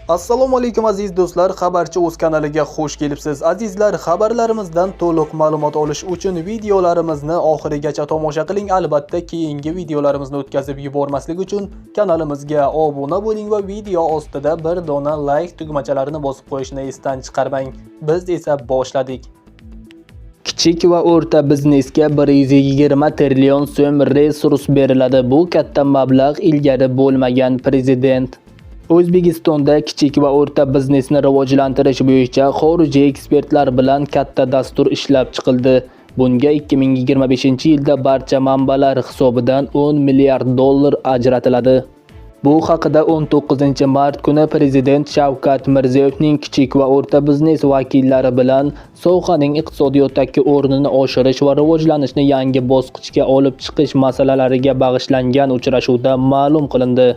Assalomu alaykum aziz do'stlar, xabarchi o'z kanaliga xush kelibsiz. Azizlar, xabarlarimizdan to'liq ma'lumot olish uchun videolarimizni oxirigacha tomosha qiling. Albatta, keyingi videolarimizni o'tkazib yubormaslik uchun kanalimizga obuna bo'ling va video ostida bir dona like tugmachalarini bosib qo'yishni esdan chiqarmang. Biz esa boshladik. Kichik va o'rta biznesga 120 trillion so'm resurs beriladi. Bu katta mablag' ilgari bo'lmagan prezident. O'zbekistonda kichik va o'rta biznesni rivojlantirish bo'yicha xorijiy ekspertlar bilan katta dastur ishlab chiqildi. Bunga 2025-yilda barcha manbalar hisobidan 10 milliard dollar ajratiladi. Bu haqida 19-mart kuni Prezident Shavkat Mirziyoyevning kichik va o'rta biznes vakillari bilan sohaning iqtisodiyotdagi o'rnini oshirish va rivojlanishni yangi bosqichga olib chiqish masalalariga bag'ishlangan uchrashuvda ma'lum qilindi.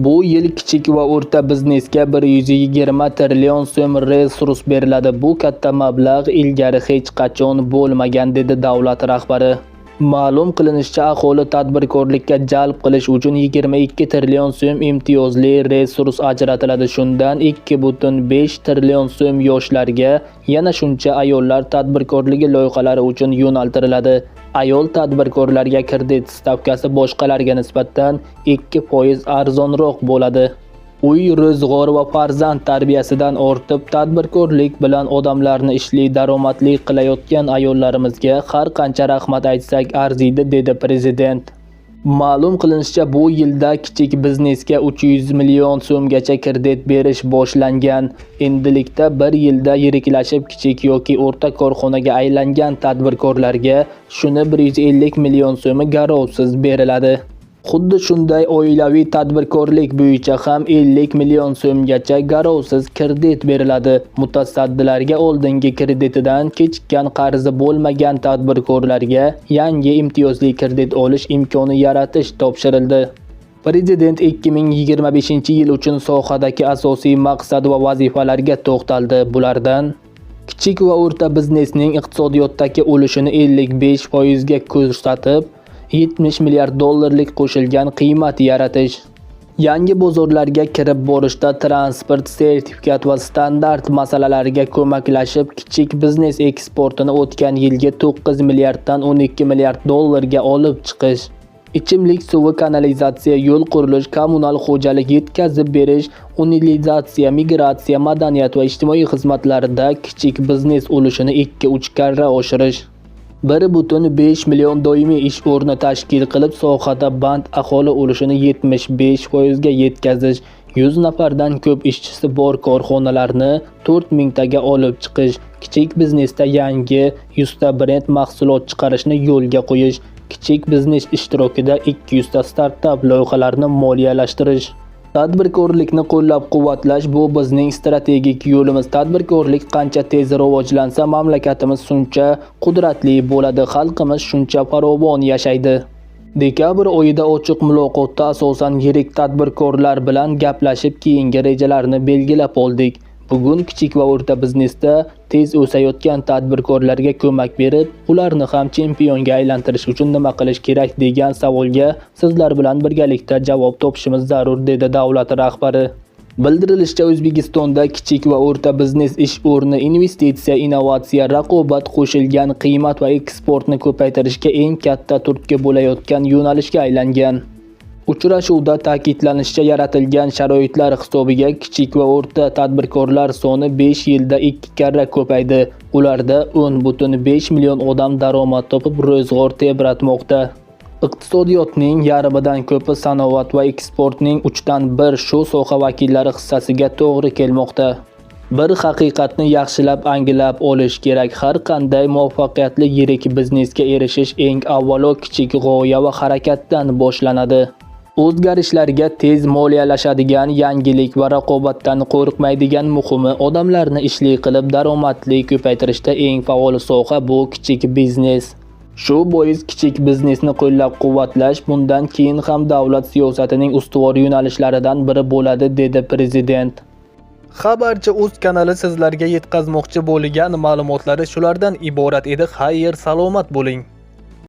Bu yil kichik va o'rta biznesga 120 trillion so'm resurs beriladi. Bu katta mablag' ilgari hech qachon bo'lmagan, dedi davlat rahbari. Ma'lum qilinishicha, aholi tadbirkorlikka jalb qilish uchun 22 trillion so'm imtiyozli resurs ajratiladi. Shundan 2,5 trillion so'm yoshlarga, yana shuncha ayollar tadbirkorligi loyihalari uchun yo'naltiriladi. Ayol tadbirkorlarga kredit stavkasi boshqalarga nisbatan 2% arzonroq bo'ladi. Uy, ro'zg'or va farzand tarbiyasidan ortib, tadbirkorlik bilan odamlarni ishli, daromadli qilayotgan ayollarimizga har qancha rahmat aytsak arziydi, dedi prezident. Ma'lum qilinishicha, bu yilda kichik biznesga 300 million so'mgacha kredit berish boshlangan. Endilikda bir yilda yiriklashib kichik yoki o'rta korxonaga aylangan tadbirkorlarga shuni 150 million so'mi garovsiz beriladi. Xuddi shunday oilaviy tadbirkorlik bo'yicha ham 50 million so'mgacha garovsiz kredit beriladi. Mutasaddilarga oldingi kreditidan kechikkan qarzi bo'lmagan tadbirkorlarga yangi imtiyozli kredit olish imkoni yaratish topshirildi. Prezident 2025-yil uchun sohadagi asosiy maqsad va vazifalarga to'xtaldi. Bulardan kichik va o'rta biznesning iqtisodiyotdagi ulushini 55% ga ko'rsatib, 70 milliard dollarlik qo'shilgan qiymat yaratish. Yangi bozorlarga kirib borishda transport, sertifikat va standart masalalariga ko'maklashib, kichik biznes eksportini o'tgan yilgi 9 milliarddan 12 milliard dollarga olib chiqish. Ichimlik suvi, kanalizatsiya, yo'l qurilish, kommunal xo'jalik, yetkazib berish, utilizatsiya, migratsiya, madaniyat va ijtimoiy xizmatlarda kichik biznes ulushini 2-3 karra oshirish. 1,5 million doimiy ish o'rni tashkil qilib, sohada band aholi ulushini 75% ga yetkazish, 100 nafardan ko'p ishchisi bor korxonalarni 4000 taga olib chiqish, kichik biznesda yangi 100 ta brend mahsulot chiqarishni yo'lga qo'yish, kichik biznes ishtirokida 200 ta startap loyihalarini moliyalashtirish. Tadbirkorlikni qo'llab-quvvatlash bu bizning strategik yo'limiz. Tadbirkorlik qancha tez rivojlansa, mamlakatimiz shuncha qudratli bo'ladi, xalqimiz shuncha farovon yashaydi. Dekabr oyida ochiq muloqotda asosan yirik tadbirkorlar bilan gaplashib, keyingi rejalarni belgilab oldik. Bugun kichik va o'rta biznesda tez o'sayotgan tadbirkorlarga ko'mak berib, ularni ham chempionga aylantirish uchun nima qilish kerak degan savolga sizlar bilan birgalikda javob topishimiz zarur, dedi davlat rahbari. Bildirilishicha, O'zbekistonda kichik va o'rta biznes ish o'rni, investitsiya, innovatsiya, raqobat, qo'shilgan qiymat va eksportni ko'paytirishga eng katta turtki bo'layotgan yo'nalishga aylangan. Uchrashuvda ta'kidlanishicha, yaratilgan sharoitlar hisobiga kichik va o'rta tadbirkorlar soni 5 yilda 2 karra ko'paydi. Ularda 10,5 million odam daromad topib, ro'zg'or tebratmoqda. Iqtisodiyotning yarmidan ko'pi sanoat va eksportning 1/3 shu soha vakillari hissasiga to'g'ri kelmoqda. Bir haqiqatni yaxshilab anglab olish kerak. Har qanday muvaffaqiyatli yirik biznesga erishish eng avvalo kichik g'oya va harakatdan boshlanadi. O'zgarishlarga tez moliyalashadigan, yangilik va raqobatdan qo'rqmaydigan, muhimi odamlarni ishli qilib daromadli ko'paytirishda eng faol soha bu kichik biznes. Shu bois kichik biznesni qo'llab-quvvatlash bundan keyin ham davlat siyosatining ustuvor yo'nalishlaridan biri bo'ladi, dedi prezident. Xabarchi o'z kanali sizlarga yetkazmoqchi bo'lgan ma'lumotlari shulardan iborat edi. Xayr, salomat bo'ling.